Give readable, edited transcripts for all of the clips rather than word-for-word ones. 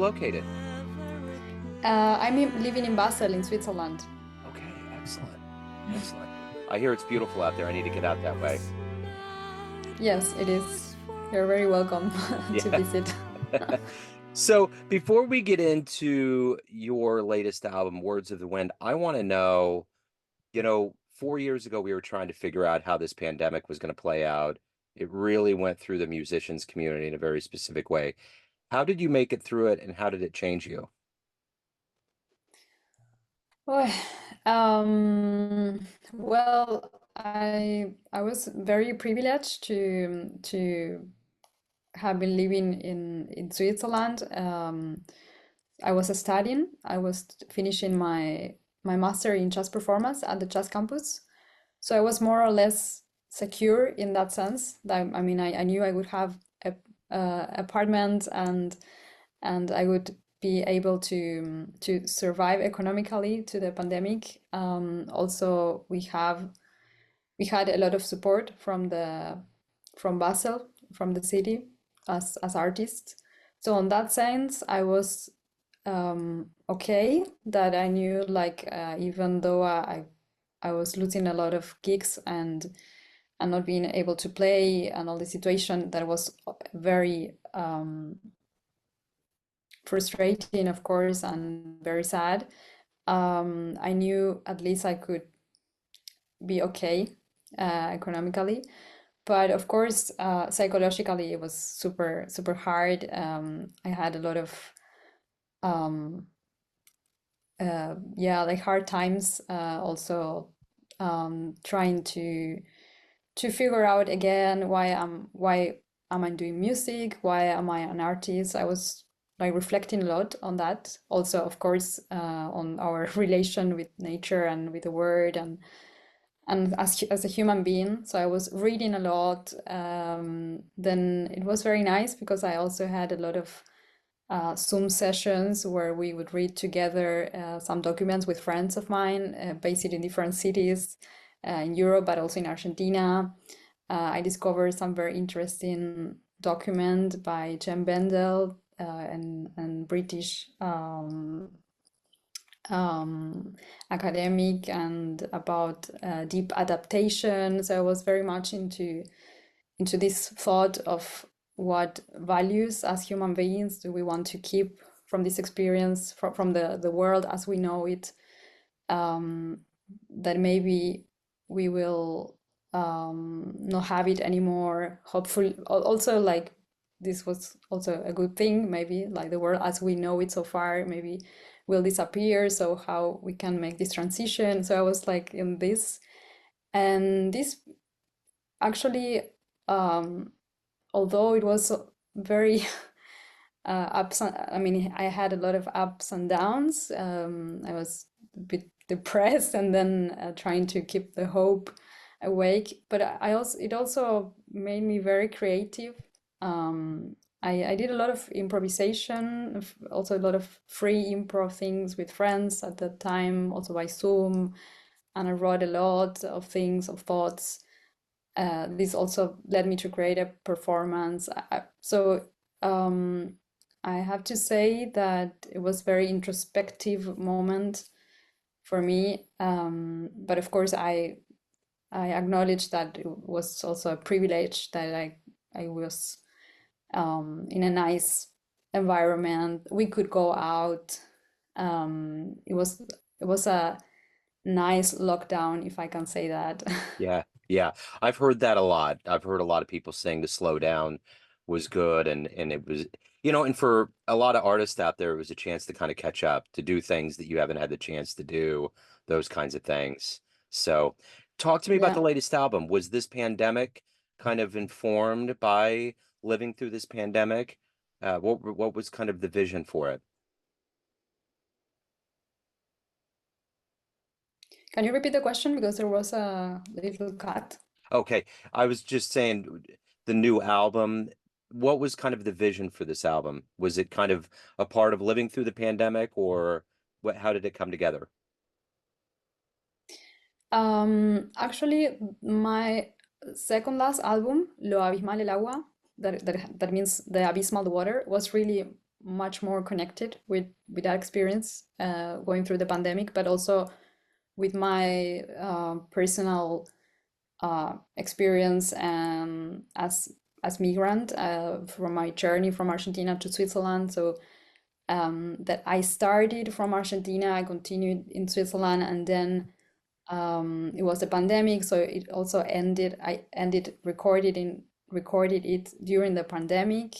located? Living in Basel in Switzerland. Okay, excellent. Excellent. I hear it's beautiful out there. I need to get out that way. Yes, it is. You're very welcome to Yeah. visit. So before we get into your latest album, Words of the Wind, I want to know, 4 years ago we were trying to figure out how this pandemic was going to play out. It really went through the musicians community in a very specific way. How did you make it through it and how did it change you? Oh, well, I was very privileged to have been living in Switzerland. I was studying. I was finishing my master in jazz performance at the jazz campus. So I was more or less secure in that sense. That I knew I would have a apartment and I would be able to survive economically to the pandemic. Also, we had a lot of support from Basel, from the city, as artists. So on that sense, I was okay. That I knew, like, even though I was losing a lot of gigs and not being able to play and all the situation that was very frustrating, of course, and very sad. I knew at least I could be okay economically. But of course, psychologically, it was super, super hard. I had a lot of, um, yeah, like hard times. Also, trying to figure out again why am I doing music? Why am I an artist? I was like reflecting a lot on that. Also, of course, on our relation with nature and with the world and as a human being. So I was reading a lot. Then it was very nice because I also had a lot of Zoom sessions where we would read together some documents with friends of mine based in different cities in Europe, but also in Argentina. I discovered some very interesting document by Jem Bendel and British um, academic and about deep adaptation. So I was very much into this thought of what values as human beings do we want to keep from this experience, from the world as we know it, that maybe we will not have it anymore. Hopefully, also like this was also a good thing, maybe like the world as we know it so far, maybe will disappear. So how we can make this transition. So I was like in this, and this actually, um, although it was very I had a lot of ups and downs. I was a bit depressed and then trying to keep the hope awake. But I also it also made me very creative. I did a lot of improvisation, also a lot of free improv things with friends at that time, also by Zoom, and I wrote a lot of things, of thoughts. This also led me to create a performance. So I have to say that it was very introspective moment for me. But of course, I acknowledge that it was also a privilege that I was in a nice environment. We could go out. It was a nice lockdown, if I can say that. Yeah, yeah. I've heard that a lot. I've heard a lot of people saying the slowdown was good and it was, and for a lot of artists out there, it was a chance to kind of catch up, to do things that you haven't had the chance to do, those kinds of things. So, talk to me about Yeah. the latest album. Was this pandemic kind of informed by living through this pandemic? What was kind of the vision for it? Can you repeat the question because there was a little cut? Okay, I was just saying the new album, what was kind of the vision for this album? Was it kind of a part of living through the pandemic or how did it come together? Actually, my second last album, Lo Abismal el Agua, that means the abysmal water, was really much more connected with that experience going through the pandemic, but also with my personal experience as migrant from my journey from Argentina to Switzerland. So that I started from Argentina, I continued in Switzerland, and then it was a pandemic, so it also ended. I ended recorded it during the pandemic,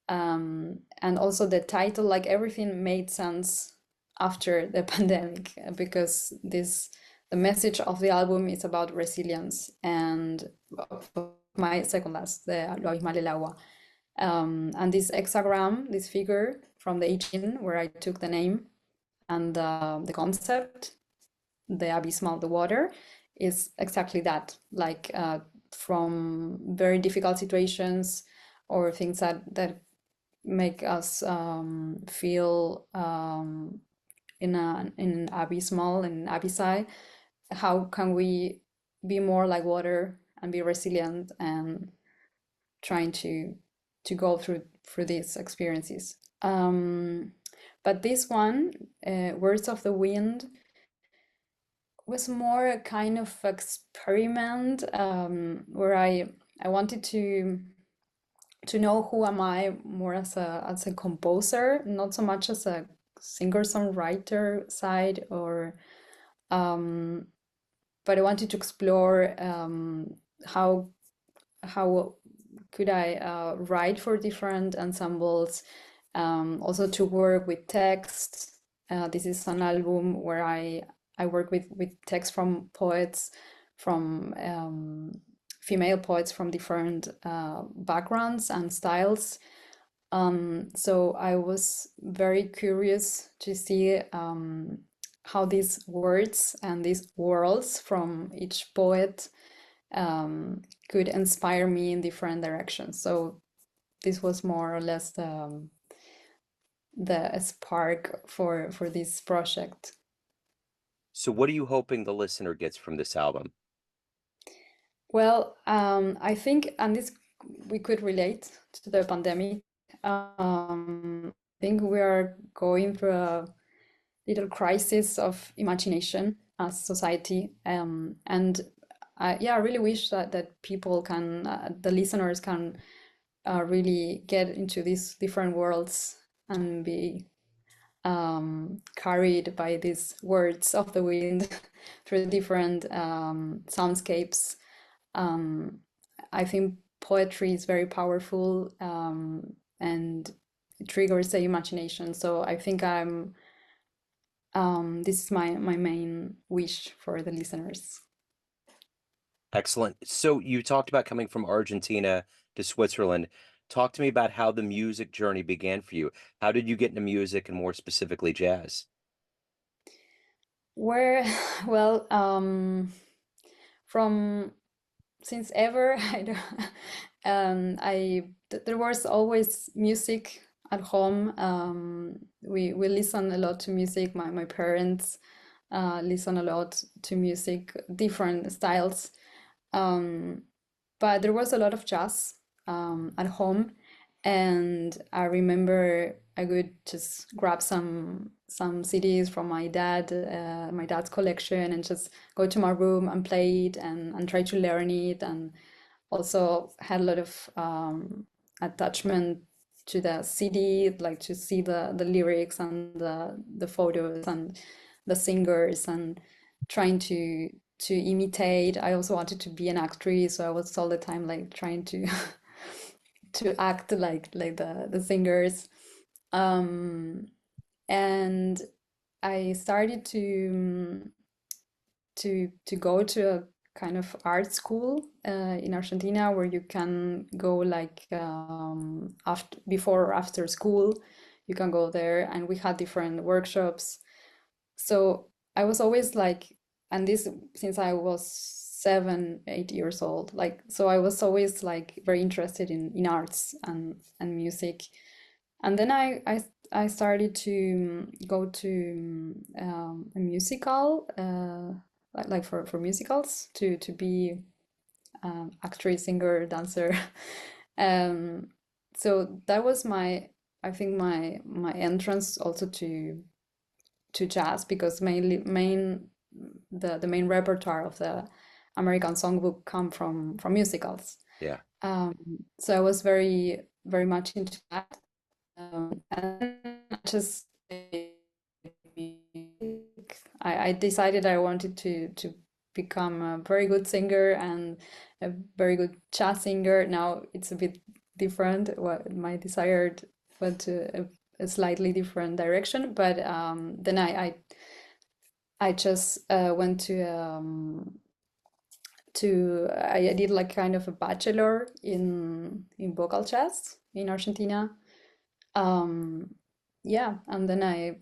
and also the title, like everything made sense after the pandemic because this the message of the album is about resilience and my second last, the Lo abismal el agua. And this hexagram, this figure from the 18, where I took the name and the concept, the abysmal, the water, is exactly that. Like from very difficult situations or things that make us feel in abysmal in abyssai. How can we be more like water and be resilient and trying to go through these experiences. But this one, Words of the Wind, was more a kind of experiment where I wanted to know who am I more as a composer, not so much as a singer-songwriter side, or but I wanted to explore how how could I write for different ensembles, also to work with text. This is an album where I work with text from poets, from female poets from different backgrounds and styles. So I was very curious to see how these words and these worlds from each poet could inspire me in different directions. So this was more or less the spark for this project. So what are you hoping the listener gets from this album? Well, I think, and this we could relate to the pandemic. I think we are going through a little crisis of imagination as society, and yeah, I really wish that people can, the listeners can really get into these different worlds and be carried by these words of the wind through different soundscapes. Um, I think poetry is very powerful and it triggers the imagination. So I think this is my main wish for the listeners. Excellent. So you talked about coming from Argentina to Switzerland. Talk to me about how the music journey began for you. How did you get into music and more specifically jazz? Where, well, from since ever, I don't, there was always music at home. We listen a lot to music. My parents listen a lot to music, different styles. Um, but there was a lot of jazz at home, and I remember I would just grab some CDs from my dad's collection, and just go to my room and play it and try to learn it, and also had a lot of attachment to the CD, like to see the lyrics and the photos and the singers, and trying to imitate. I also wanted to be an actress, so I was all the time like trying to to act like the singers. Um, and I started to go to a kind of art school in Argentina where you can go like after before or after school. You can go there, and we had different workshops. So I was always like, and this since I was 7, 8 years old, like, so I was always like very interested in arts and music. And then I started to go to a musical, like for musicals to be actress, singer, dancer. Um, so that was my, I think my entrance also to jazz, because the main repertoire of the American songbook come from musicals. Yeah. Um, so I was very much into that. And I just I decided I wanted to become a very good singer and a very good jazz singer. Now it's a bit different. What my desired went to a slightly different direction, but then I just went to I did like kind of a bachelor in vocal jazz in Argentina. Um, yeah, and then I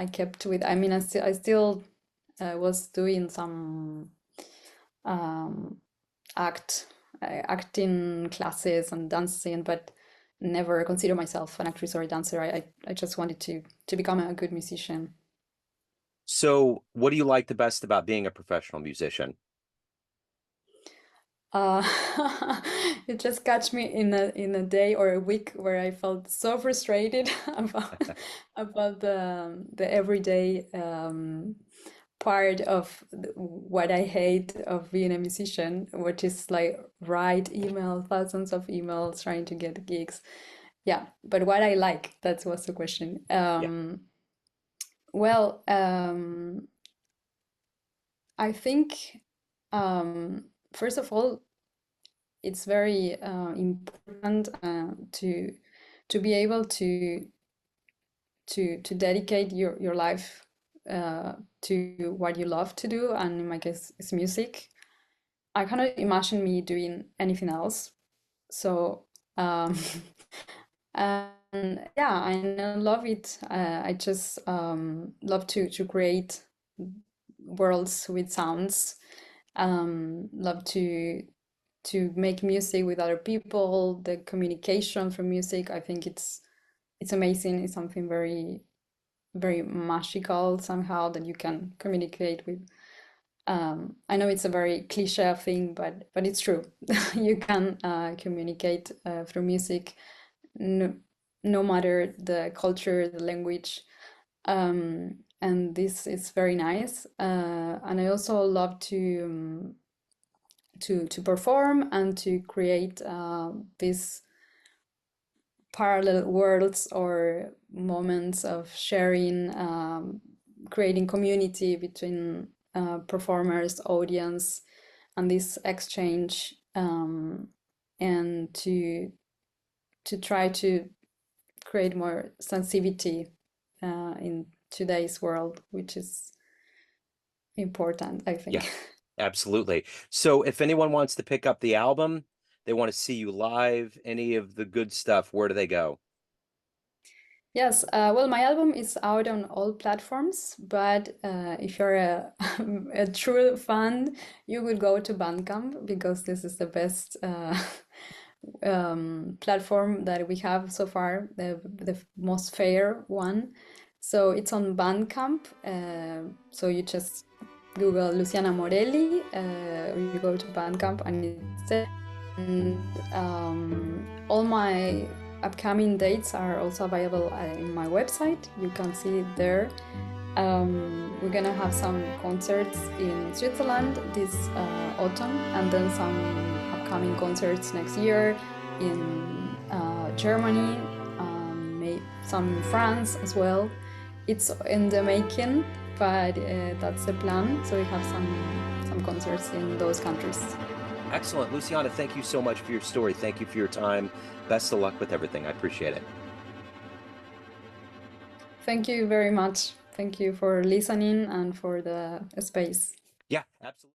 kept with. I mean, I still was doing some um, act acting classes and dancing, but never consider myself an actress or a dancer. I just wanted to become a good musician. So, what do you like the best about being a professional musician? Uh, it just catch me in a day or a week where I felt so frustrated about the everyday part of what I hate of being a musician, which is like write email, thousands of emails trying to get gigs. Yeah, but what I like, that was the question. Yeah. Well, I think first of all, it's very important to be able to dedicate your life to what you love to do, and in my case, it's music. I cannot imagine me doing anything else. So, um, and yeah, I love it. I just love to create worlds with sounds. Love to make music with other people. The communication from music, I think it's amazing. It's something very magical somehow that you can communicate with. I know it's a very cliche thing, but it's true. You can communicate through music, no, no matter the culture, the language, and this is very nice. And I also love to perform and to create these parallel worlds or moments of sharing, creating community between performers, audience, and this exchange, and to try to create more sensitivity in today's world, which is important, I Yeah, think. absolutely. So, if anyone wants to pick up the album, they want to see you live, any of the good stuff, where do they go? Yes, well, my album is out on all platforms, but if you're a true fan, you will go to Bandcamp because this is the best platform that we have so far, the most fair one. So it's on Bandcamp. So you just Google Luciana Morelli, or you go to Bandcamp and it's there. And all my upcoming dates are also available in my website. You can see it there. We're gonna have some concerts in Switzerland this autumn, and then some upcoming concerts next year in Germany, some in France as well. It's in the making, but that's the plan. So we have some concerts in those countries. Excellent. Luciana, thank you so much for your story. Thank you for your time. Best of luck with everything. I appreciate it. Thank you very much. Thank you for listening and for the space. Yeah, absolutely.